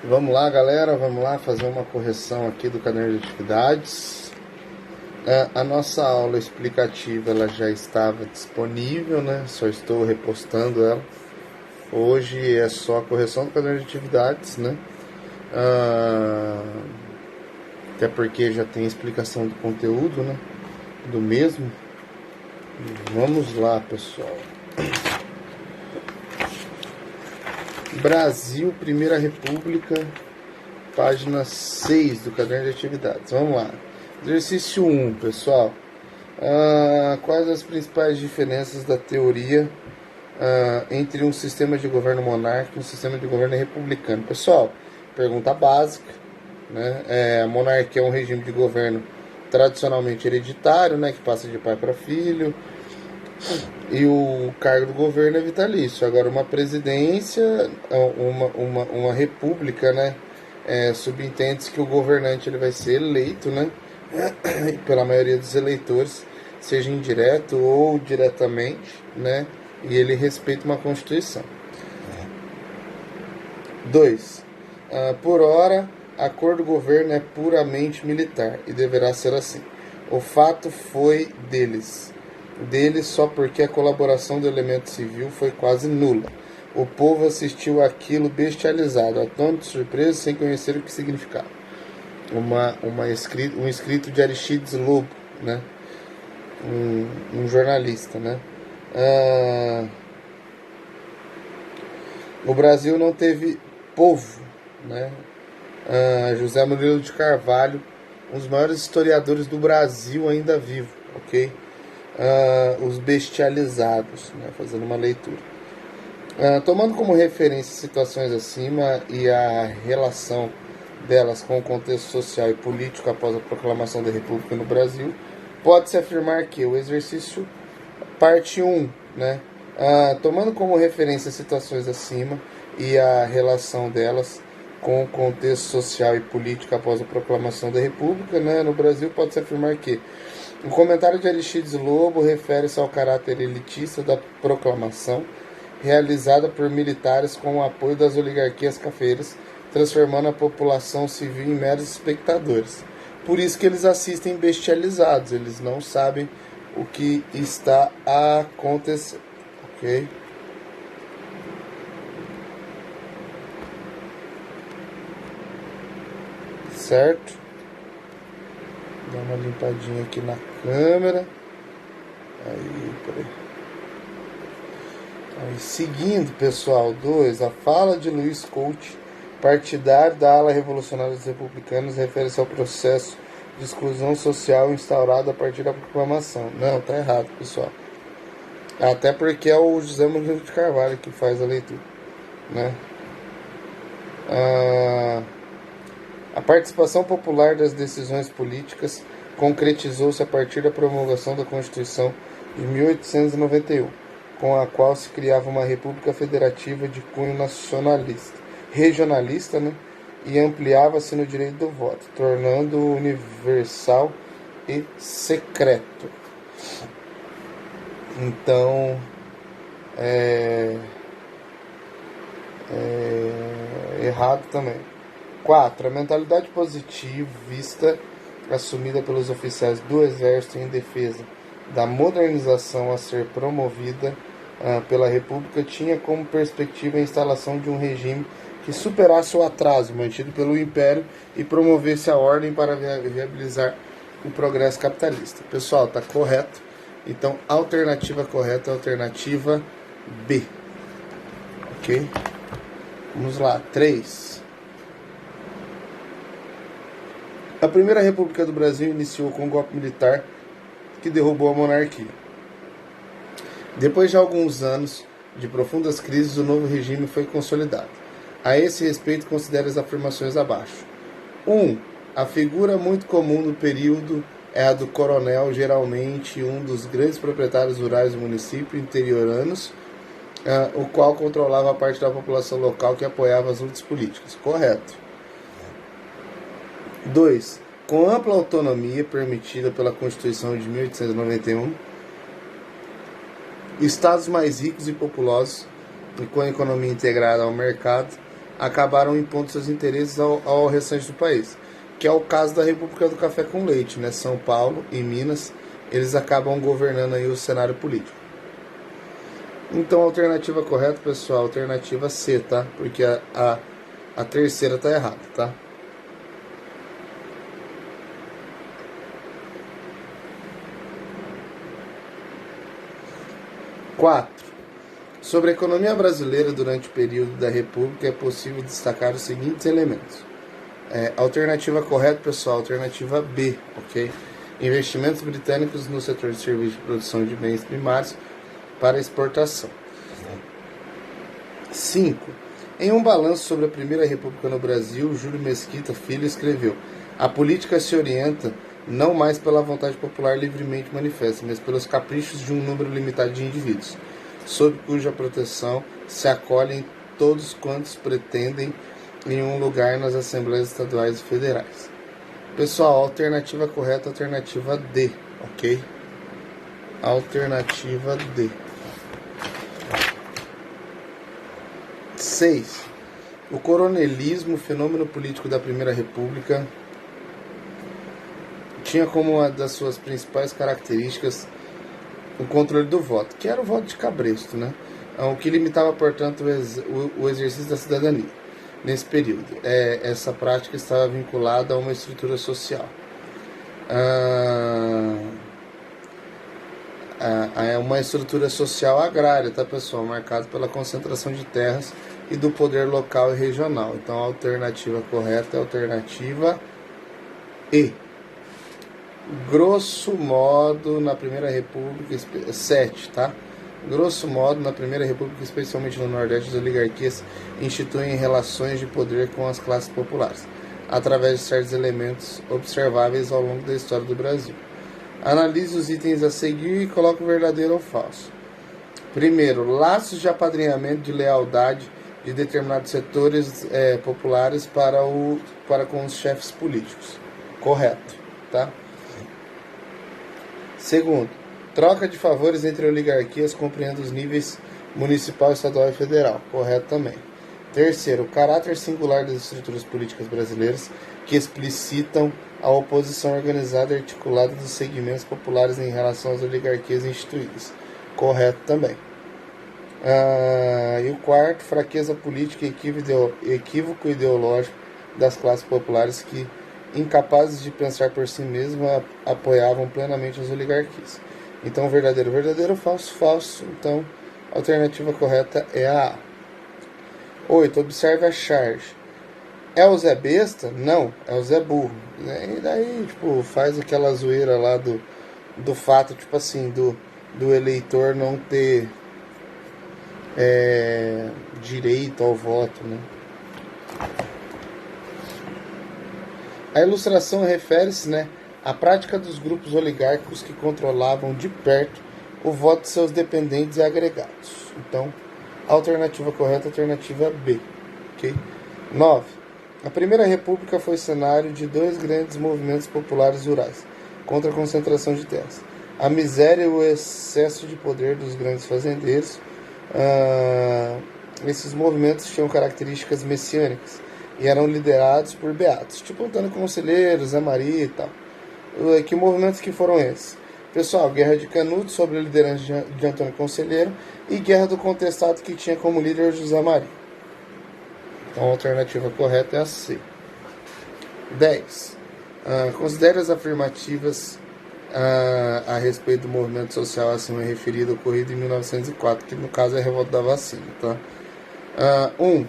Vamos lá, galera, vamos lá fazer uma correção aqui do caderno de atividades. A nossa aula explicativa ela já estava disponível, né? Só estou repostando ela. Hoje é só a correção do caderno de atividades, né? Até porque já tem explicação do conteúdo, né? Do mesmo. Vamos lá, pessoal. Brasil, Primeira República, página 6 do caderno de atividades. Vamos lá. Exercício 1, pessoal. Quais as principais diferenças da teoria entre um sistema de governo monárquico e um sistema de governo republicano? Pessoal, pergunta básica, né? A monarquia é um regime de governo tradicionalmente hereditário, né? Que passa de pai para filho. E o cargo do governo é vitalício. Agora, uma presidência, uma república, né? Subentende-se que o governante ele vai ser eleito, né? Pela maioria dos eleitores, seja indireto ou diretamente, né? E ele respeita uma Constituição. 2. Por ora, a cor do governo é puramente militar e deverá ser assim. O fato foi deles só porque a colaboração do elemento civil foi quase nula. O povo assistiu àquilo bestializado, atônito, surpreso, sem conhecer o que significava. Um escrito de Aristides Lobo, né? Um jornalista, né? O Brasil não teve povo, né? José Murilo de Carvalho, um dos maiores historiadores do Brasil ainda vivo, ok? Os bestializados, né? Fazendo uma leitura. Tomando como referência situações acima e a relação delas com o contexto social e político após a proclamação da República no Brasil, pode-se afirmar que o exercício parte 1, né? Tomando como referência situações acima e a relação delas com o contexto social e político após a proclamação da República, né, no Brasil, pode-se afirmar que o comentário de Aristides Lobo refere-se ao caráter elitista da proclamação, realizada por militares com o apoio das oligarquias cafeiras, transformando a população civil em meros espectadores. Por isso que eles assistem bestializados, eles não sabem o que está acontecendo, ok? Certo? Dá uma limpadinha aqui na câmera. Aí, seguindo, pessoal, 2. A fala de Luiz Couto, partidário da ala revolucionária dos republicanos, refere-se ao processo de exclusão social instaurado a partir da proclamação. Não, tá errado, pessoal. Até porque é o José Murilo de Carvalho que faz a leitura, né? A participação popular das decisões políticas concretizou-se a partir da promulgação da Constituição de 1891, com a qual se criava uma república federativa de cunho nacionalista, regionalista, né? E ampliava-se no direito do voto, tornando-o universal e secreto. Então, errado também. 4. A mentalidade positivista assumida pelos oficiais do Exército em defesa da modernização a ser promovida pela República tinha como perspectiva a instalação de um regime que superasse o atraso mantido pelo Império e promovesse a ordem para viabilizar o progresso capitalista. Pessoal, está correto. Então, a alternativa correta é a alternativa B. Ok? Vamos lá. 3. A Primeira República do Brasil iniciou com um golpe militar que derrubou a monarquia. Depois de alguns anos de profundas crises, o novo regime foi consolidado. A esse respeito, considere as afirmações abaixo. 1. A figura muito comum no período é a do coronel, geralmente um dos grandes proprietários rurais do município, interioranos, o qual controlava a parte da população local que apoiava as lutas políticas. Correto. 2. Com ampla autonomia permitida pela Constituição de 1891, estados mais ricos e populosos e com a economia integrada ao mercado acabaram impondo seus interesses ao restante do país, que é o caso da República do Café com Leite, né? São Paulo e Minas, eles acabam governando aí o cenário político. Então a alternativa correta, pessoal, alternativa C, tá? Porque a terceira tá errada, tá? Quatro. Sobre a economia brasileira durante o período da República é possível destacar os seguintes elementos. Alternativa correta, pessoal, alternativa B, ok? Investimentos britânicos no setor de serviços de produção de bens primários para exportação. 5. Em um balanço sobre a Primeira República no Brasil, Júlio Mesquita Filho escreveu: a política se orienta não mais pela vontade popular livremente manifesta, mas pelos caprichos de um número limitado de indivíduos, sob cuja proteção se acolhem todos quantos pretendem em um lugar nas Assembleias Estaduais e Federais. Pessoal, alternativa correta, alternativa D, ok? Alternativa D. 6. O coronelismo, fenômeno político da Primeira República, tinha como uma das suas principais características o controle do voto, que era o voto de cabresto, né? O que limitava, portanto, o exercício da cidadania. Nesse período, essa prática estava vinculada a uma estrutura social. Uma estrutura social agrária, tá, pessoal? Marcada pela concentração de terras e do poder local e regional. Então, a alternativa correta é a alternativa E. Grosso modo, na Primeira República, 7, tá? Grosso modo, na Primeira República, especialmente no Nordeste, as oligarquias instituem relações de poder com as classes populares, através de certos elementos observáveis ao longo da história do Brasil. Analise os itens a seguir e coloque o verdadeiro ou falso. Primeiro, laços de apadrinhamento de lealdade de determinados setores populares para com os chefes políticos. Correto, tá? Segundo, troca de favores entre oligarquias compreende os níveis municipal, estadual e federal. Correto também. Terceiro, o caráter singular das estruturas políticas brasileiras que explicitam a oposição organizada e articulada dos segmentos populares em relação às oligarquias instituídas. Correto também. E o quarto, fraqueza política e equívoco ideológico das classes populares que, incapazes de pensar por si mesmas, apoiavam plenamente as oligarquias. Então, verdadeiro, falso. Então, a alternativa correta é a A. 8. Observe a charge. É o Zé Besta? Não, é o Zé Burro. E daí, tipo, faz aquela zoeira lá do fato, tipo assim, do eleitor não ter direito ao voto, né? A ilustração refere-se, né, à prática dos grupos oligárquicos que controlavam de perto o voto de seus dependentes e agregados. Então, a alternativa correta é a alternativa B. Okay? 9. A Primeira República foi cenário de dois grandes movimentos populares rurais contra a concentração de terras. A miséria e o excesso de poder dos grandes fazendeiros. Esses movimentos tinham características messiânicas e eram liderados por beatos, tipo Antônio Conselheiro, Zé Maria e tal. Que movimentos que foram esses? Pessoal, Guerra de Canudos, sob a liderança de Antônio Conselheiro, e Guerra do Contestado, que tinha como líder José Maria. Então a alternativa correta é a C. 10. Considere as afirmativas a respeito do movimento social acima referido ocorrido em 1904, que no caso é a revolta da vacina. Tá? 1.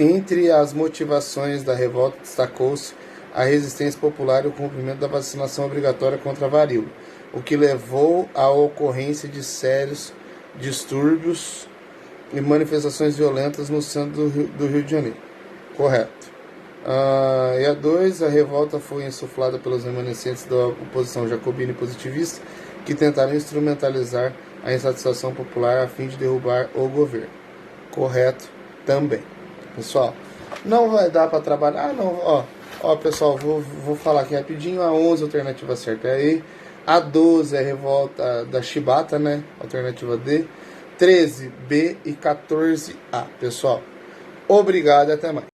Entre as motivações da revolta destacou-se a resistência popular e o cumprimento da vacinação obrigatória contra a varíola, o que levou à ocorrência de sérios distúrbios e manifestações violentas no centro do Rio de Janeiro. Correto. E a 2, a revolta foi insuflada pelos remanescentes da oposição jacobina e positivista, que tentaram instrumentalizar a insatisfação popular a fim de derrubar o governo. Correto também. Pessoal, não vai dar para trabalhar. Pessoal, vou falar aqui rapidinho. A 11, alternativa certa é E. A 12 é a revolta da Chibata, né? Alternativa D. 13, B e 14, A. Pessoal, Obrigado e até mais.